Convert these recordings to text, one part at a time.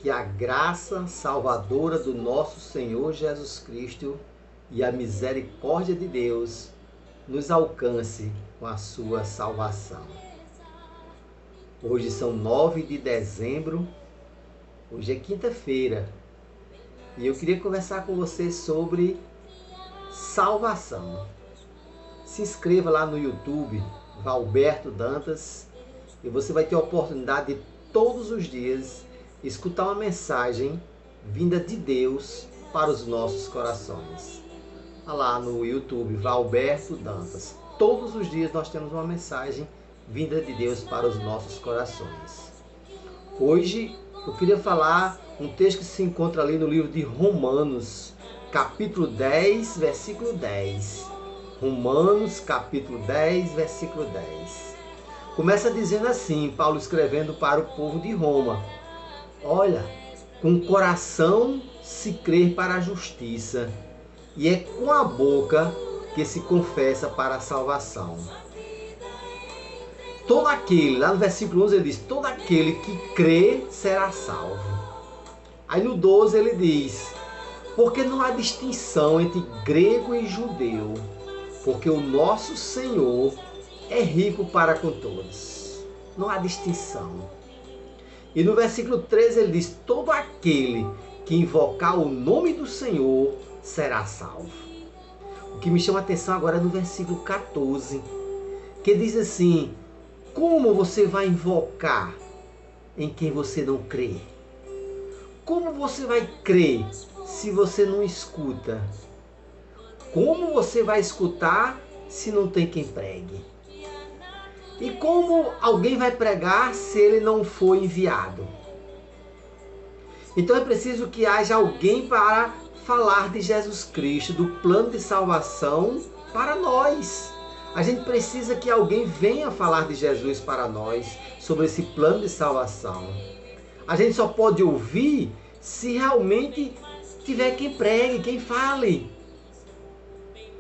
que a graça salvadora do nosso Senhor Jesus Cristo e a misericórdia de Deus nos alcance com a sua salvação. Hoje são 9 de dezembro, hoje é quinta-feira, e eu queria conversar com você sobre salvação. Se inscreva lá no YouTube, Valberto Dantas, e você vai ter a oportunidade de todos os dias escutar uma mensagem vinda de Deus para os nossos corações. Lá no YouTube, Valberto Dantas. Todos os dias nós temos uma mensagem vinda de Deus para os nossos corações. Hoje eu queria falar um texto que se encontra ali no livro de Romanos, capítulo 10, versículo 10. Romanos, capítulo 10, versículo 10. Começa dizendo assim, Paulo escrevendo para o povo de Roma: olha, com o coração se crê para a justiça, e é com a boca que se confessa para a salvação. Todo aquele, lá no versículo 11 ele diz, todo aquele que crê será salvo. Aí no 12 ele diz, porque não há distinção entre grego e judeu, porque o nosso Senhor é rico para com todos. Não há distinção. E no versículo 13 ele diz, todo aquele que invocar o nome do Senhor será salvo. O que me chama a atenção agora é no versículo 14, que diz assim, como você vai invocar em quem você não crê? Como você vai crer se você não escuta? Como você vai escutar se não tem quem pregue? E como alguém vai pregar se ele não for enviado? Então é preciso que haja alguém para falar de Jesus Cristo, do plano de salvação para nós. A gente precisa que alguém venha falar de Jesus para nós, sobre esse plano de salvação. A gente só pode ouvir se realmente tiver quem pregue, quem fale.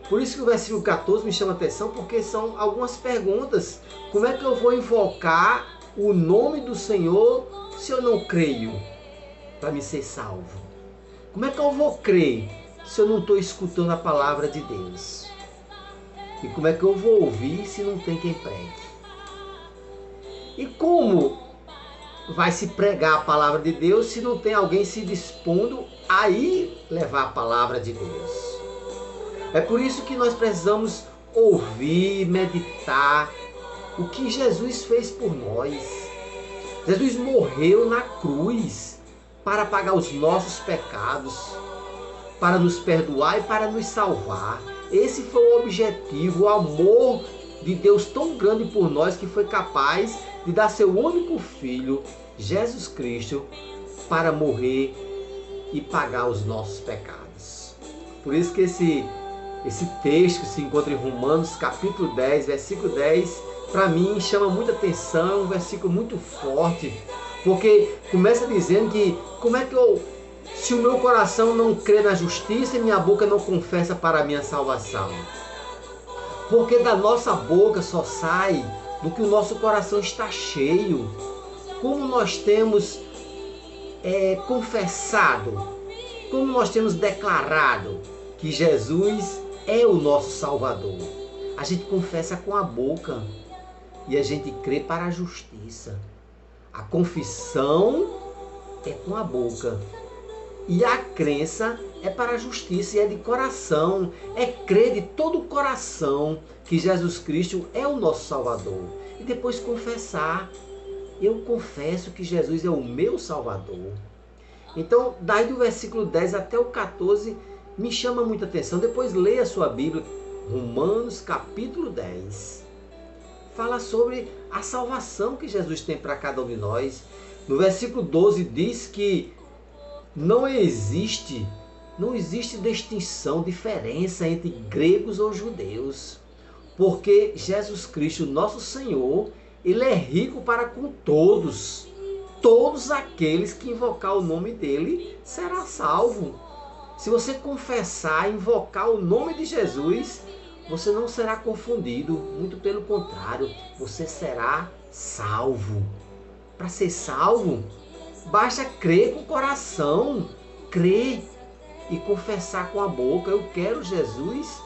Por isso que o versículo 14 me chama a atenção, porque são algumas perguntas. Como é que eu vou invocar o nome do Senhor se eu não creio para me ser salvo? Como é que eu vou crer se eu não estou escutando a palavra de Deus? E como é que eu vou ouvir se não tem quem pregue? E como vai se pregar a palavra de Deus se não tem alguém se dispondo a ir levar a palavra de Deus? É por isso que nós precisamos ouvir, meditar o que Jesus fez por nós. Jesus morreu na cruz para pagar os nossos pecados, para nos perdoar e para nos salvar. Esse foi o objetivo, o amor de Deus tão grande por nós que foi capaz de dar seu único Filho, Jesus Cristo, para morrer e pagar os nossos pecados. Por isso que esse texto que se encontra em Romanos, capítulo 10, versículo 10, para mim chama muita atenção, é um versículo muito forte, porque começa dizendo que como é que se o meu coração não crê na justiça e minha boca não confessa para a minha salvação? Porque da nossa boca só sai do que o nosso coração está cheio. Como nós temos confessado, como nós temos declarado que Jesus é o nosso Salvador. A gente confessa com a boca e a gente crê para a justiça. A confissão é com a boca e a crença é para a justiça e é de coração. É crer de todo o coração que Jesus Cristo é o nosso Salvador. E depois confessar. Eu confesso que Jesus é o meu Salvador. Então, daí do versículo 10 até o 14, me chama muita atenção. Depois leia a sua Bíblia, Romanos capítulo 10. Fala sobre a salvação que Jesus tem para cada um de nós. No versículo 12 diz que não existe distinção, diferença entre gregos ou judeus. Porque Jesus Cristo, nosso Senhor, Ele é rico para com todos. Todos aqueles que invocar o nome dEle será salvo. Se você confessar, invocar o nome de Jesus, você não será confundido. Muito pelo contrário, você será salvo. Para ser salvo, Basta crer com o coração, crer e confessar com a boca: eu quero Jesus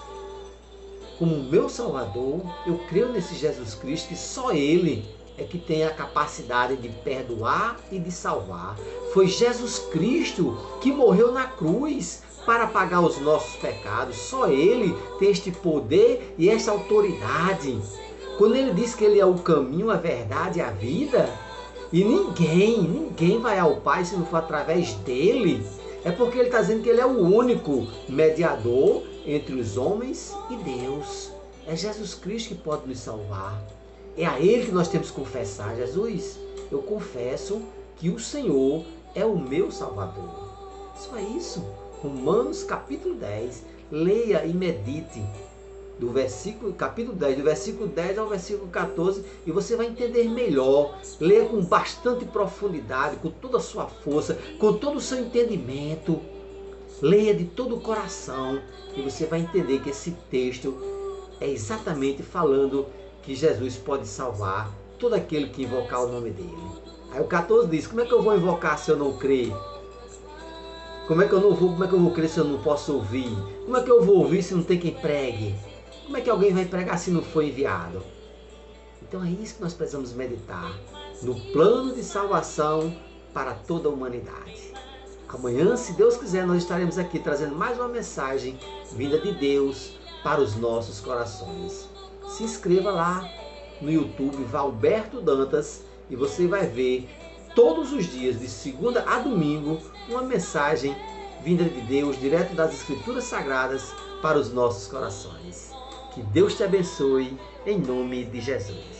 como meu Salvador, eu creio nesse Jesus Cristo, que só Ele é que tem a capacidade de perdoar e de salvar. Foi Jesus Cristo que morreu na cruz para pagar os nossos pecados. Só Ele tem este poder e esta autoridade. Quando Ele diz que Ele é o caminho, a verdade e a vida, e ninguém vai ao Pai se não for através dEle, é porque Ele está dizendo que Ele é o único mediador entre os homens e Deus. É Jesus Cristo que pode nos salvar. É a Ele que nós temos que confessar: Jesus, eu confesso que o Senhor é o meu Salvador. Só isso. Romanos capítulo 10. Leia e medite do capítulo 10, do versículo 10 ao versículo 14, e você vai entender melhor. Leia com bastante profundidade, com toda a sua força, com todo o seu entendimento. Leia de todo o coração e você vai entender que esse texto é exatamente falando que Jesus pode salvar todo aquele que invocar o nome dele. Aí o 14 diz: como é que eu vou invocar se eu não crer? Como é que eu vou crer se eu não posso ouvir? Como é que eu vou ouvir se não tem quem pregue? Como é que alguém vai pregar se não for enviado? Então é isso que nós precisamos meditar, no plano de salvação para toda a humanidade. Amanhã, se Deus quiser, nós estaremos aqui trazendo mais uma mensagem vinda de Deus para os nossos corações. Se inscreva lá no YouTube, Valberto Dantas, e você vai ver todos os dias, de segunda a domingo, uma mensagem vinda de Deus, direto das Escrituras Sagradas para os nossos corações. Que Deus te abençoe, em nome de Jesus.